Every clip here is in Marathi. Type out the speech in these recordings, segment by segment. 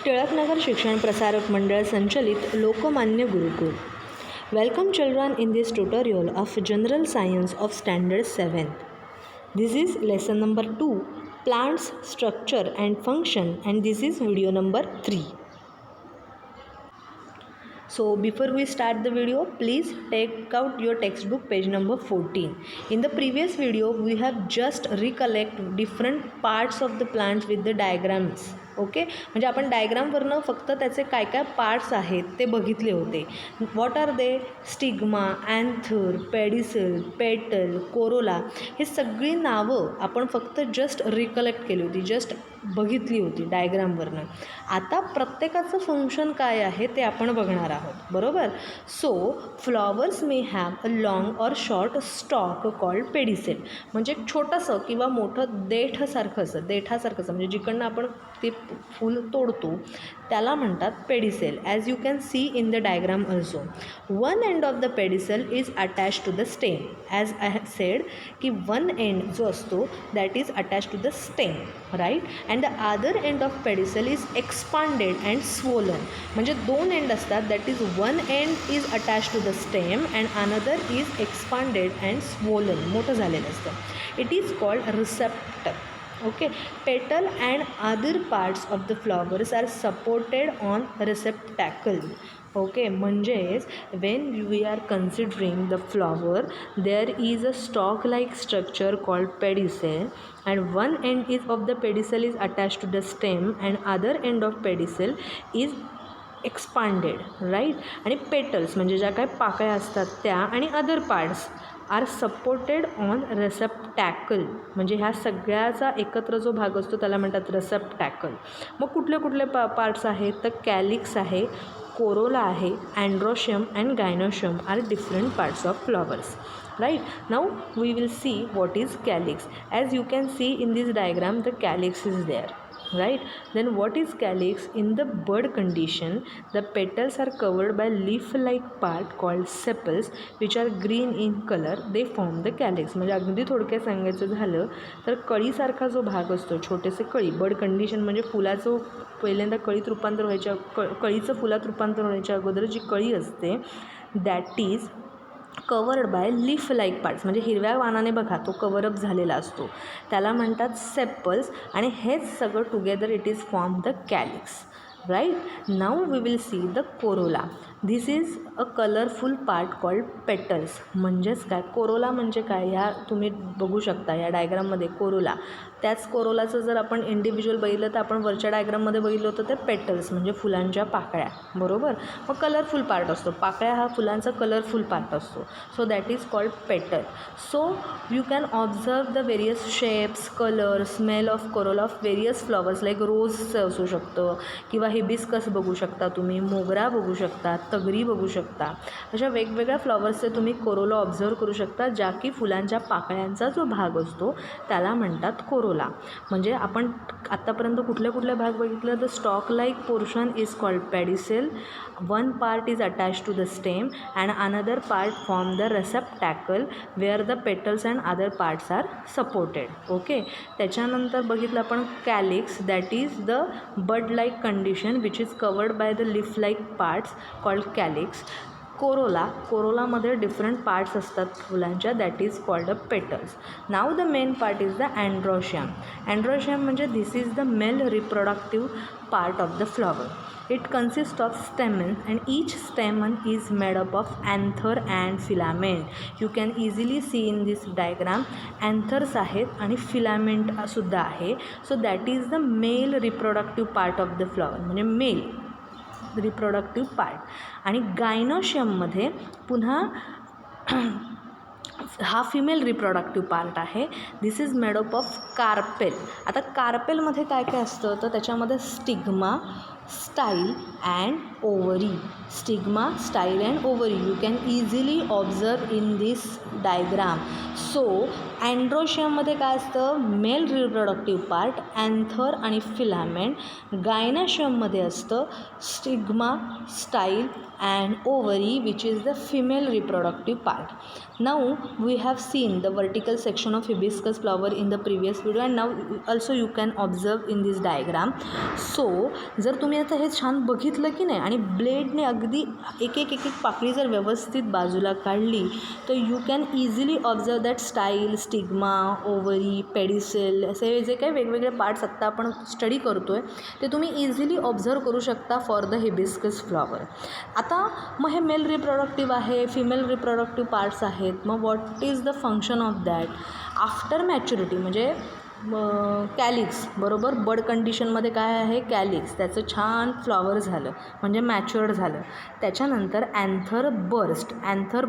टिळकनगर शिक्षण प्रसारक मंडळ संचलित लोकमान्य गुरुकुल. Welcome children in this tutorial of General Science of Standard 7. This is lesson number 2, Plants, Structure and Function, and this is video number 3. So before we start the video, please take out your textbook page number 14. In the previous video, we have just recollect different parts of the plants with the diagrams. Okay, म्हणजे आपण डायग्रामवरनं फक्त त्याचे काय काय पार्ट्स आहेत ते बघितले होते. What are they? Stigma, anther, pedicel, पेटल, कोरोला, हे सगळी नावं आपण फक्त जस्ट रिकलेक्ट केली होती, जस्ट बघितली होती डायग्रामवरनं. आता प्रत्येकाचं फंक्शन काय आहे ते आपण बघणार आहोत, बरोबर. So flowers may have a long or short stock called pedicel, म्हणजे छोटंसं किंवा मोठं देठासारखंच म्हणजे जिकडनं आपण ते फूल तोडतो त्याला म्हणतात pedicel. As you can see in the diagram also, one end of the pedicel is attach to the stem. As I have said की वन एंड जो असतो that is attach to the stem, right. And the other end of pedicel is expanded and swollen, म्हणजे दोन एंड असतात. That is one end is attach to the stem and another is expanded and swollen, मोठं झालेलं असतं. It is called receptor. Okay, petal and other parts of the flowers are supported on receptacle. Okay, म्हणजेच when we are considering the flower, there is a stalk like structure called pedicel and one end of the pedicel is attached to the stem and other end of pedicel is expanded, right. आणि petals म्हणजे ज्या काय पाकळ्या असतात त्या आणि other parts are supported on receptacle, म्हणजे ह्या सगळ्याचा एकत्र जो भाग असतो त्याला म्हणतात रेसेप्टॅकल. मग कुठले कुठले पार्ट्स आहेत तर कॅलिक्स आहे, कोरोला आहे, androecium and gynoecium are different parts of flowers, right. Now we will see what is calyx. As you can see in this diagram, the calyx is there, right. Then what is calyx? In the bud condition, the petals are covered by leaf like part called sepals which are green in color. They form the calyx. म्हणजे अगदी थोडक्यात सांगायचं झालं तर कळीसारखा जो भाग असतो, छोटेसे कळी, बड कंडिशन म्हणजे फुलाचं पहिल्यांदा कळीत रूपांतर व्हायच्या कळीचं फुलात रूपांतर होण्याच्या अगोदर जी कळी असते that is covered by leaf like parts, म्हणजे हिरव्या वाणाने बघा तो कवरअप झालेला असतो, त्याला म्हणतात सेपल्स. आणि हेच सगळं together it is form the calyx, right. Now we will see the corolla. This is a colourful part called petals. म्हणजेच काय, कोरोला म्हणजे काय, ह्या तुम्ही बघू शकता या डायग्राममध्ये कोरोला. त्याच कोरोलाचं जर आपण इंडिव्हिज्युअल बघितलं तर आपण वरच्या डायग्राममध्ये बघितलं होतं ते पेटल्स म्हणजे फुलांच्या पाकळ्या, बरोबर. मग कलरफुल पार्ट असतो, पाकळ्या हा फुलांचा कलरफुल पार्ट असतो. सो दॅट इज कॉल्ड पेटल. So you can observe the various shapes, colour, smell of Corolla of various flowers like रोजचं असू शकतं किंवा हिबिस्कस बघू शकता तुम्ही, मोगरा बघू शकता, तगरी बघू शकता. अशा वेगवेगळ्या फ्लॉवर्सचे तुम्ही कोरोला ऑब्झर्व करू शकता, ज्या की फुलांच्या पाकळ्यांचा जो भाग असतो त्याला म्हणतात कोरोला. म्हणजे आपण आत्तापर्यंत कुठल्या भाग बघितलं, the stock like portion is called pedicel, one part is attach to the stem and another part form the receptacle where the petals and other parts are supported. Okay, त्याच्यानंतर बघितलं आपण calyx, that is the bud like condition which is covered by the leaf like parts called calyx. कोरोलामध्ये डिफरंट पार्ट्स असतात फुलांच्या, that is called a petals. Now the main part is the androecium. Androecium म्हणजे this is the male reproductive part of the flower. It consist of stamen and each stamen is made up of anther and filament. You can easily see in this diagram anthers आहेत आणि फिलामेंटसुद्धा आहे. So that is the male reproductive part of the flower, म्हणजे मेल रिप्रोडक्टिव्ह पार्ट. आणि गायनोशियममध्ये पुन्हा हा फिमेल रिप्रोडक्टिव्ह पार्ट आहे. This is made up of carpel. आता कार्पेलमध्ये काय काय असतं तर त्याच्यामध्ये stigma, style and ovary. Stigma, style and ovary you can easily observe in this diagram. So अँड्रोशियममध्ये काय असतं, मेल रिप्रोडक्टिव्ह पार्ट, अँथर आणि फिलामेंट. गायनोशियममध्ये असतं stigma, style and ovary which is the female reproductive part. Now we have seen the vertical section of hibiscus flower in the previous video and now also you can observe in this diagram. So जर तुम्ही मी आता हे छान बघितलं की नाही आणि ब्लेडने अगदी एक एक पाकळी जर व्यवस्थित बाजूला काढली तर you can easily observe that style, stigma, ovary, pedicel असे जे काही वेगवेगळे पार्ट्स आत्ता आपण स्टडी करतो आहे ते तुम्ही इझिली ऑब्झर्व करू शकता फॉर द हिबिस्कस फ्लॉवर. आता मग हे मेल रिप्रोडक्टिव्ह आहे, फिमेल रिप्रोडक्टिव्ह पार्ट्स आहेत. मग what is the function of that after maturity, म्हणजे कॅलिक्स बरोबर. बड कंडिशनमध्ये काय आहे, कॅलिक्स, त्याचं छान फ्लॉवर झालं म्हणजे मॅच्युअर्ड झालं. त्याच्यानंतर ॲन्थर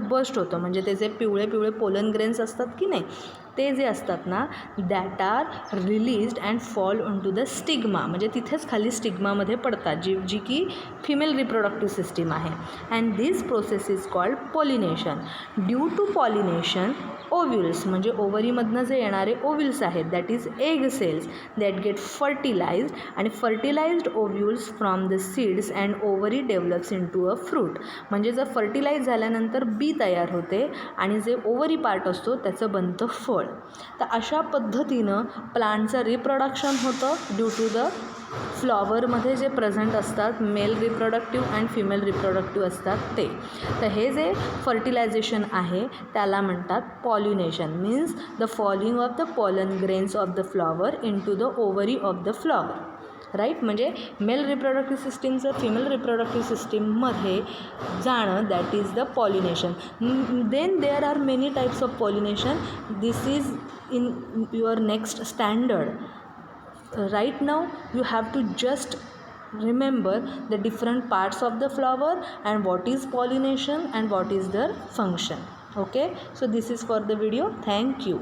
बस्ट होतं, म्हणजे ते जे पिवळे पिवळे पोलन ग्रेन्स असतात की नाही ते जे असतात ना that are released and fall on to the stigma, म्हणजे तिथेच खाली स्टिग्मामध्ये पडतात, जी की फिमेल रिप्रोडक्टिव्ह सिस्टीम आहे. And this process is called pollination. Due to pollination ovules, म्हणजे ओव्हरीमधनं जे येणारे ओव्ह्युल्स आहेत that is egg cells that get fertilized, आणि fertilized ovules from the seeds and ovary develops into a fruit. म्हणजे जर फर्टिलाइज झाल्यानंतर बी तयार होते आणि जे ओव्हरी पार्ट असतो त्याचं बनतं फळ. तर अशा पद्धतीनं प्लांटचं रिप्रोडक्शन होतं ड्यू टू द फ्लॉवरमध्ये जे प्रेझेंट असतात male reproductive and female reproductive असतात ते. तर हे जे फर्टिलायझेशन आहे त्याला म्हणतात pollination, means the falling of the pollen grains of the flower into the ovary of the flower. Right, म्हणजे मेल रिप्रोडक्टिव्ह सिस्टीमचं फिमेल रिप्रोडक्टिव्ह सिस्टीममध्ये जाणं that is the pollination. Then there are many types of pollination. This is in your next standard. Right now you have to just remember the different parts of the flower and what is pollination and what is their function. Okay, so this is for the video. Thank you.